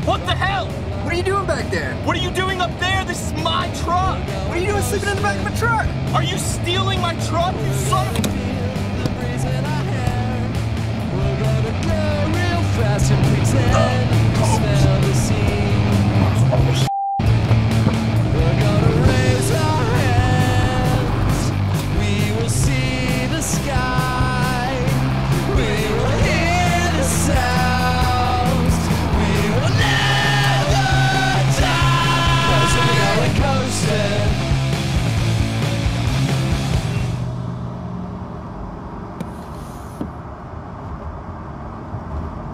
What the hell? What are you doing back there? What are you doing up there? This is my truck. What are you doing sleeping in the back of a truck? Are you stealing my truck, you son of a...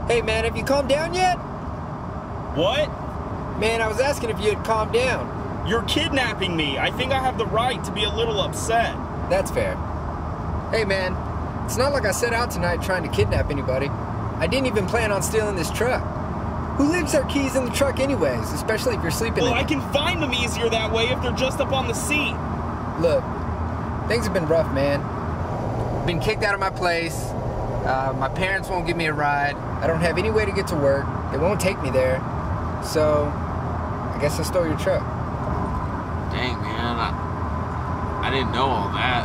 Hey man, have you calmed down yet? What? Man, I was asking if you had calmed down. You're kidnapping me. I think I have the right to be a little upset. That's fair. Hey man, it's not like I set out tonight trying to kidnap anybody. I didn't even plan on stealing this truck. Who leaves their keys in the truck anyways, especially if you're sleeping in it? Well, I can find them easier that way if they're just up on the seat. Look, things have been rough, man. Been kicked out of my place. My parents won't give me a ride. I don't have any way to get to work. They won't take me there. So, I guess I stole your truck. Dang, man. I didn't know all that.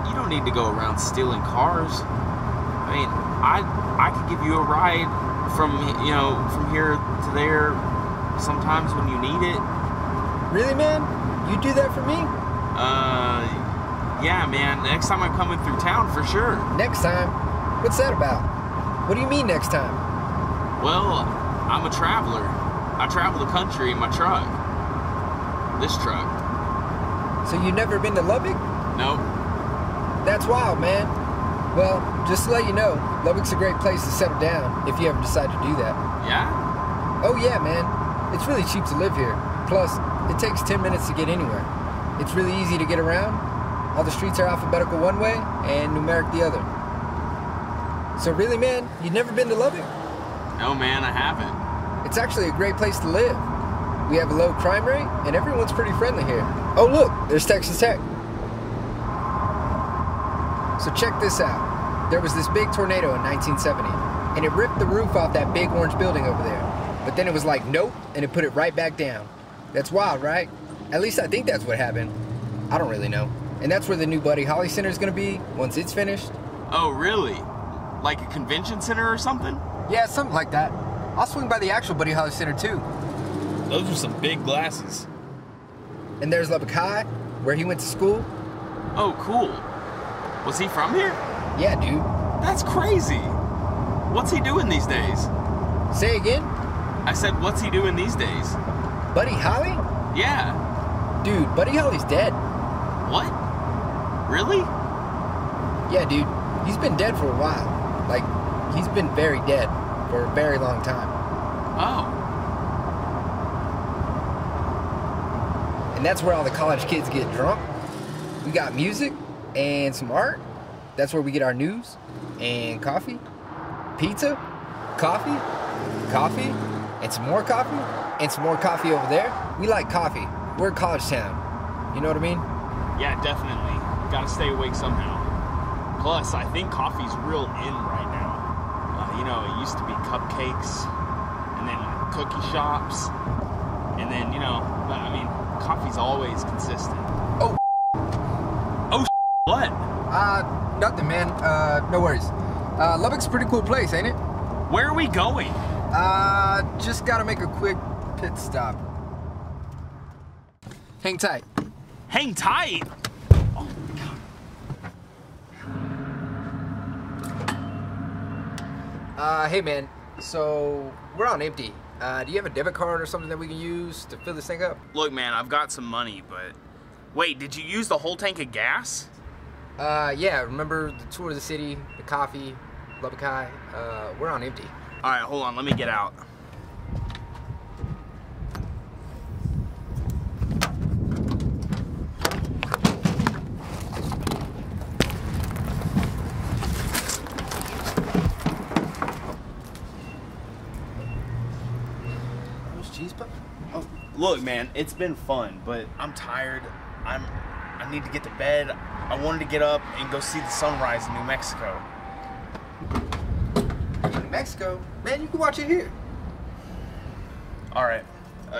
You don't need to go around stealing cars. I mean, I could give you a ride from here to there sometimes when you need it. Really, man? You do that for me? Yeah, man. Next time I'm coming through town, for sure. Next time? What's that about? What do you mean next time? Well, I'm a traveler. I travel the country in my truck. This truck. So you've never been to Lubbock? Nope. That's wild, man. Well, just to let you know, Lubbock's a great place to settle down if you ever decide to do that. Yeah? Oh yeah, man. It's really cheap to live here. Plus, it takes 10 minutes to get anywhere. It's really easy to get around. All the streets are alphabetical one way and numeric the other. So really, man, you've never been to Lubbock? No, man, I haven't. It's actually a great place to live. We have a low crime rate, and everyone's pretty friendly here. Oh look, there's Texas Tech. So check this out. There was this big tornado in 1970, and it ripped the roof off that big orange building over there. But then it was like, nope, and it put it right back down. That's wild, right? At least I think that's what happened. I don't really know. And that's where the new Buddy Holly Center is going to be once it's finished. Oh, really? Like a convention center or something? Yeah, something like that. I'll swing by the actual Buddy Holly Center too. Those are some big glasses. And there's Lubbock High, where he went to school. Oh, cool. Was he from here? Yeah, dude. That's crazy. What's he doing these days? Say again? I said, what's he doing these days? Buddy Holly? Yeah. Dude, Buddy Holly's dead. What? Really? Yeah, dude. He's been dead for a while. Like, he's been very dead for a very long time. Oh. And that's where all the college kids get drunk. We got music and some art. That's where we get our news and coffee, pizza, coffee, and some more coffee, and some more coffee over there. We like coffee. We're a college town. You know what I mean? Yeah, definitely. Gotta stay awake somehow. Plus, I think coffee's real in right now. It used to be cupcakes, and then cookie shops, and then, coffee's always consistent. Oh, What? nothing, man. No worries. Lubbock's a pretty cool place, ain't it? Where are we going? Just gotta make a quick pit stop. Hang tight. Hang tight! Oh, God. Hey man, so we're on empty. Do you have a debit card or something that we can use to fill this thing up? Look, man, I've got some money, but... Wait, did you use the whole tank of gas? Yeah, remember the tour of the city, the coffee, Lubbock High? We're on empty. Alright, hold on, let me get out. Oh, look, man, it's been fun, but I'm tired. I need to get to bed. I wanted to get up and go see the sunrise in New Mexico. New Mexico? Man, you can watch it here. All right.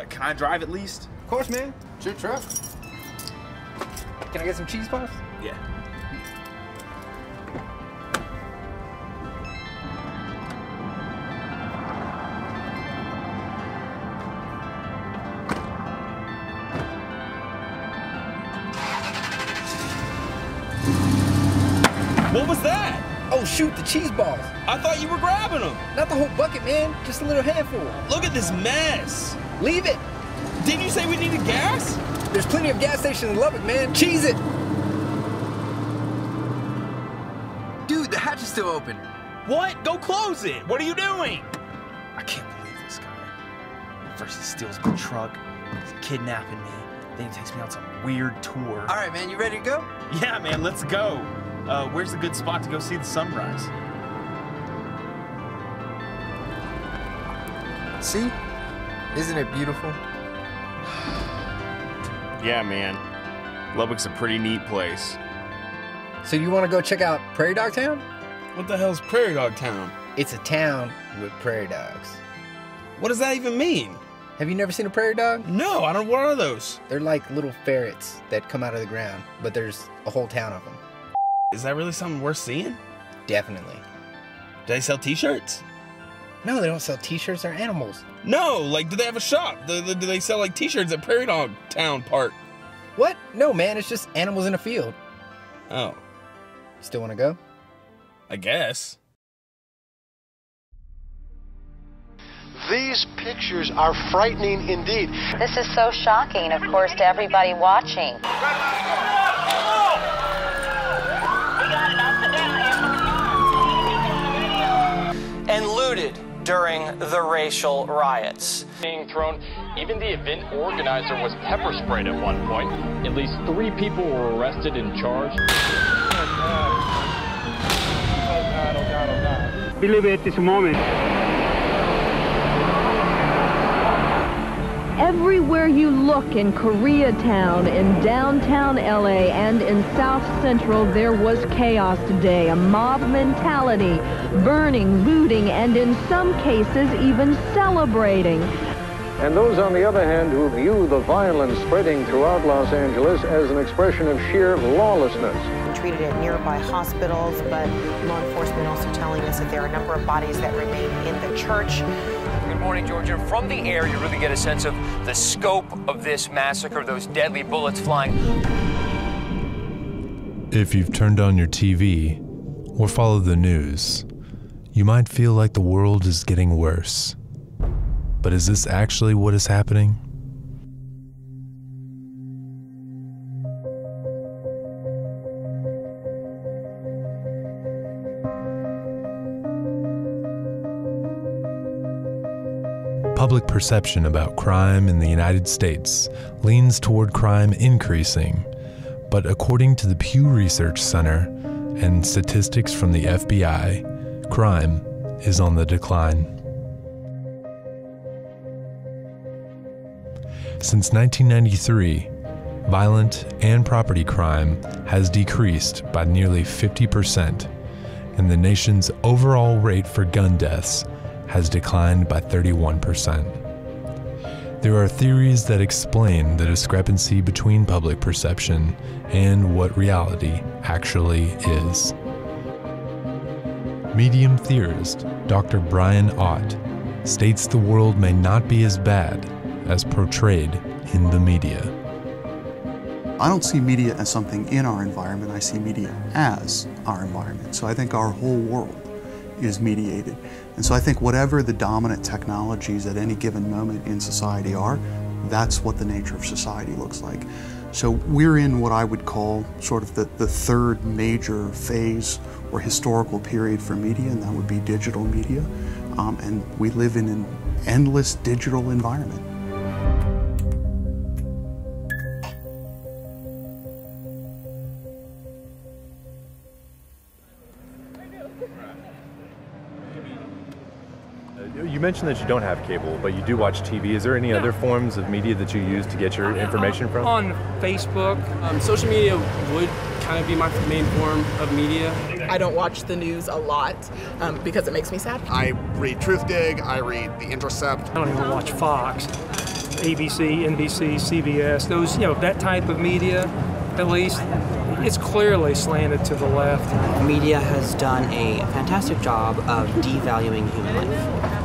Can I drive at least? Of course, man. It's your truck. Can I get some cheese puffs? Yeah. What was that? Oh, shoot, the cheese balls. I thought you were grabbing them. Not the whole bucket, man. Just a little handful. Look at this mess. Leave it. Didn't you say we needed gas? There's plenty of gas stations in Lubbock, man. Cheese it. Dude, the hatch is still open. What? Go close it. What are you doing? I can't believe this guy. First he steals my truck, he's kidnapping me, then he takes me on some weird tour. All right, man, you ready to go? Yeah, man, let's go. Where's a good spot to go see the sunrise? See? Isn't it beautiful? Yeah, man. Lubbock's a pretty neat place. So you want to go check out Prairie Dog Town? What the hell's Prairie Dog Town? It's a town with prairie dogs. What does that even mean? Have you never seen a prairie dog? No, I don't. What are those? They're like little ferrets that come out of the ground, but there's a whole town of them. Is that really something worth seeing? Definitely. Do they sell t-shirts? No, they don't sell t-shirts or animals. No, like, do they have a shop? Do they sell, like, t-shirts at Prairie Dog Town Park? What? No, man, it's just animals in a field. Oh. Still want to go? I guess. These pictures are frightening indeed. This is so shocking, of course, to everybody watching. And looted during the racial riots. Being thrown, even the event organizer was pepper sprayed at one point. At least 3 people were arrested and charged. Oh God, oh God, oh God. Believe it, this moment. Everywhere you look in Koreatown, in downtown LA, and in South Central, there was chaos today. A mob mentality, burning, looting, and in some cases even celebrating. And those, on the other hand, who view the violence spreading throughout Los Angeles as an expression of sheer lawlessness. Treated at nearby hospitals, but law enforcement also telling us that there are a number of bodies that remain in the church. Good morning, Georgia. From the air, you really get a sense of the scope of this massacre, those deadly bullets flying. If you've turned on your TV or followed the news, you might feel like the world is getting worse. But is this actually what is happening? Public perception about crime in the United States leans toward crime increasing, but according to the Pew Research Center and statistics from the FBI, crime is on the decline. Since 1993, violent and property crime has decreased by nearly 50%, and the nation's overall rate for gun deaths has declined by 31%. There are theories that explain the discrepancy between public perception and what reality actually is. Medium theorist Dr. Brian Ott states the world may not be as bad as portrayed in the media. I don't see media as something in our environment, I see media as our environment. So I think our whole world is mediated. And so I think whatever the dominant technologies at any given moment in society are, that's what the nature of society looks like. So we're in what I would call sort of the third major phase or historical period for media, and that would be digital media. And we live in an endless digital environment. mentioned that you don't have cable, but you do watch TV. Is there any other forms of media that you use to get your information from? On Facebook. Social media would kind of be my main form of media. I don't watch the news a lot because it makes me sad. I read Truthdig, I read The Intercept. I don't even watch Fox, ABC, NBC, CBS, those, that type of media, at least. It's clearly slanted to the left. Media has done a fantastic job of devaluing human life.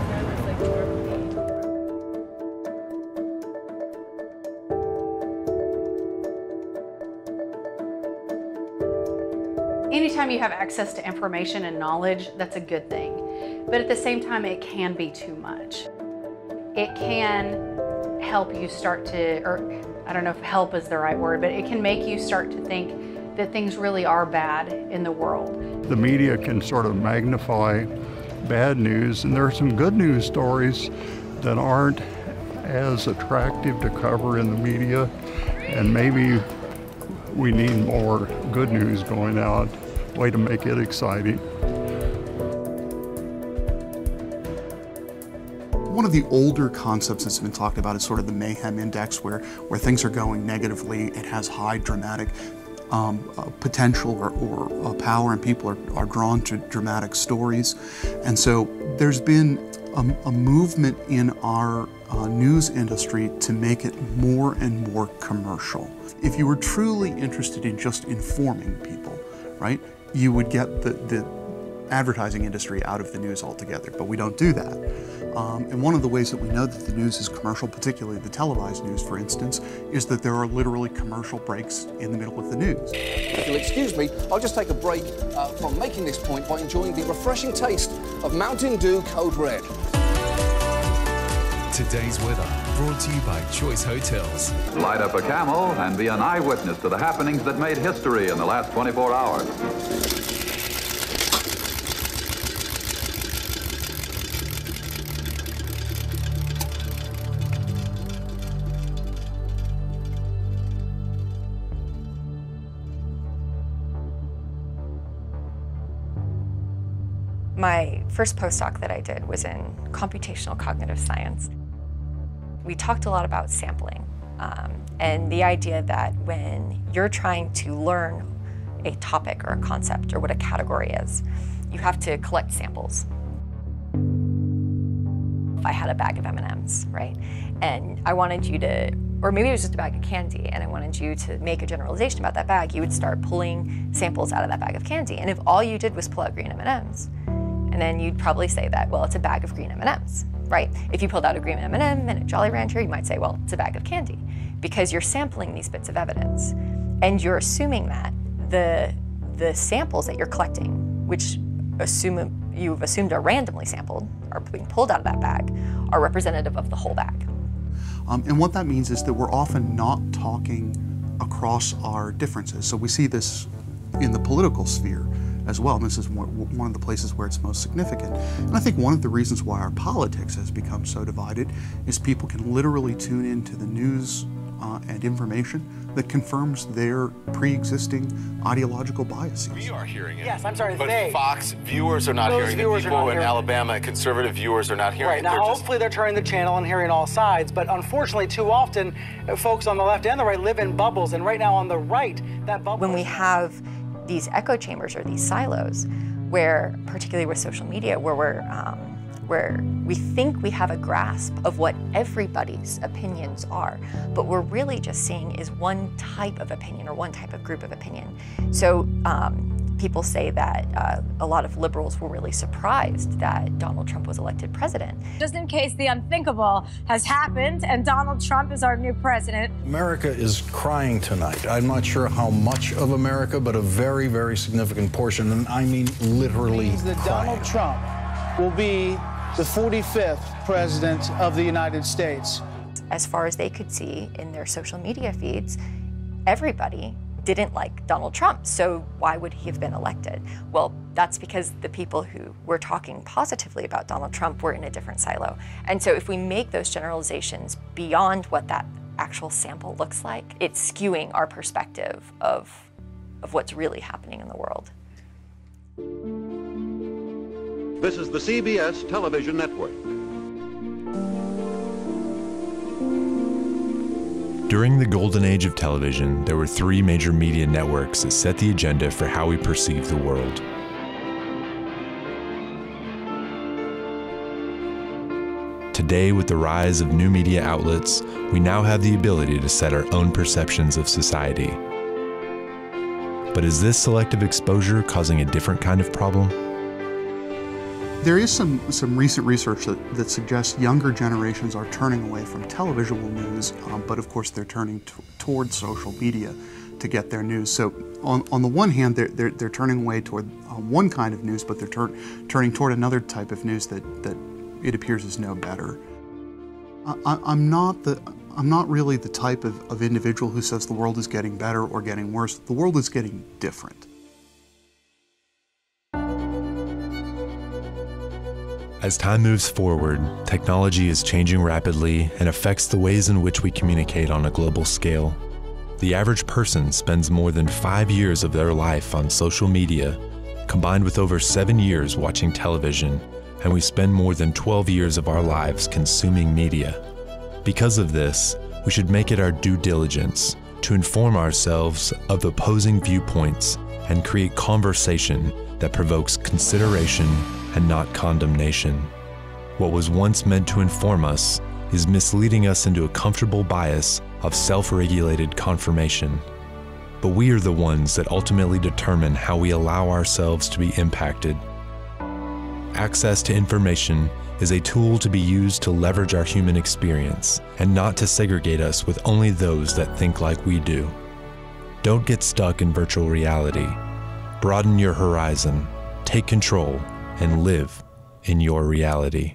Anytime you have access to information and knowledge, that's a good thing. But at the same time, it can be too much. It can help you start to, or I don't know if help is the right word, but it can make you start to think that things really are bad in the world. The media can sort of magnify bad news, and there are some good news stories that aren't as attractive to cover in the media, and maybe we need more good news going out, way to make it exciting. One of the older concepts that's been talked about is sort of the mayhem index, where things are going negatively. It has high dramatic potential or power, and people are drawn to dramatic stories. And so there's been a movement in our news industry to make it more and more commercial. If you were truly interested in just informing people, right, you would get the advertising industry out of the news altogether, but we don't do that. And one of the ways that we know that the news is commercial, particularly the televised news, for instance, is that there are literally commercial breaks in the middle of the news. If you'll excuse me, I'll just take a break from making this point by enjoying the refreshing taste of Mountain Dew Code Red. Today's weather brought to you by Choice Hotels. Light up a Camel and be an eyewitness to the happenings that made history in the last 24 hours. My first postdoc that I did was in computational cognitive science. We talked a lot about sampling and the idea that when you're trying to learn a topic or a concept or what a category is, you have to collect samples. If I had a bag of M&Ms, right, and I wanted you to, or maybe it was just a bag of candy, and I wanted you to make a generalization about that bag, you would start pulling samples out of that bag of candy. And if all you did was pull out green M&Ms, and then you'd probably say that, well, it's a bag of green M&Ms, right? If you pulled out a green M&M and a Jolly Rancher, you might say, well, it's a bag of candy, because you're sampling these bits of evidence, and you're assuming that the samples that you're collecting, which you've assumed are randomly sampled, are being pulled out of that bag, are representative of the whole bag. And what that means is that we're often not talking across our differences. So we see this in the political sphere as well. And this is one of the places where it's most significant. And I think one of the reasons why our politics has become so divided is people can literally tune into the news and information that confirms their pre-existing ideological biases. We are hearing it. Yes, I'm sorry, but they. Fox viewers are not hearing it. People in Alabama, conservative viewers are not hearing it. Right, now hopefully they're turning the channel and hearing all sides, but unfortunately too often folks on the left and the right live in bubbles, and right now on the right, that bubble... When we have these echo chambers or these silos, where, particularly with social media, where we think we have a grasp of what everybody's opinions are, but we're really just seeing is one type of opinion or one type of group of opinion. So people say that a lot of liberals were really surprised that Donald Trump was elected president. Just in case the unthinkable has happened and Donald Trump is our new president. America is crying tonight. I'm not sure how much of America, but a very, very significant portion, and I mean literally means that crying. Donald Trump will be the 45th president of the United States. As far as they could see in their social media feeds, everybody didn't like Donald Trump, so why would he have been elected? Well, that's because the people who were talking positively about Donald Trump were in a different silo. And so if we make those generalizations beyond what that actual sample looks like, it's skewing our perspective of what's really happening in the world. This is the CBS television network. During the golden age of television, there were three major media networks that set the agenda for how we perceive the world. Today, with the rise of new media outlets, we now have the ability to set our own perceptions of society. But is this selective exposure causing a different kind of problem? There is some recent research that suggests younger generations are turning away from televisual news, but of course they're turning toward social media to get their news. So on the one hand, they're turning away toward one kind of news, but they're turning toward another type of news that it appears is no better. I'm not really the type of individual who says the world is getting better or getting worse. The world is getting different. As time moves forward, technology is changing rapidly and affects the ways in which we communicate on a global scale. The average person spends more than 5 years of their life on social media, combined with over 7 years watching television, and we spend more than 12 years of our lives consuming media. Because of this, we should make it our due diligence to inform ourselves of opposing viewpoints and create conversation that provokes consideration and not condemnation. What was once meant to inform us is misleading us into a comfortable bias of self-regulated confirmation. But we are the ones that ultimately determine how we allow ourselves to be impacted. Access to information is a tool to be used to leverage our human experience and not to segregate us with only those that think like we do. Don't get stuck in virtual reality. Broaden your horizon, take control, and live in your reality.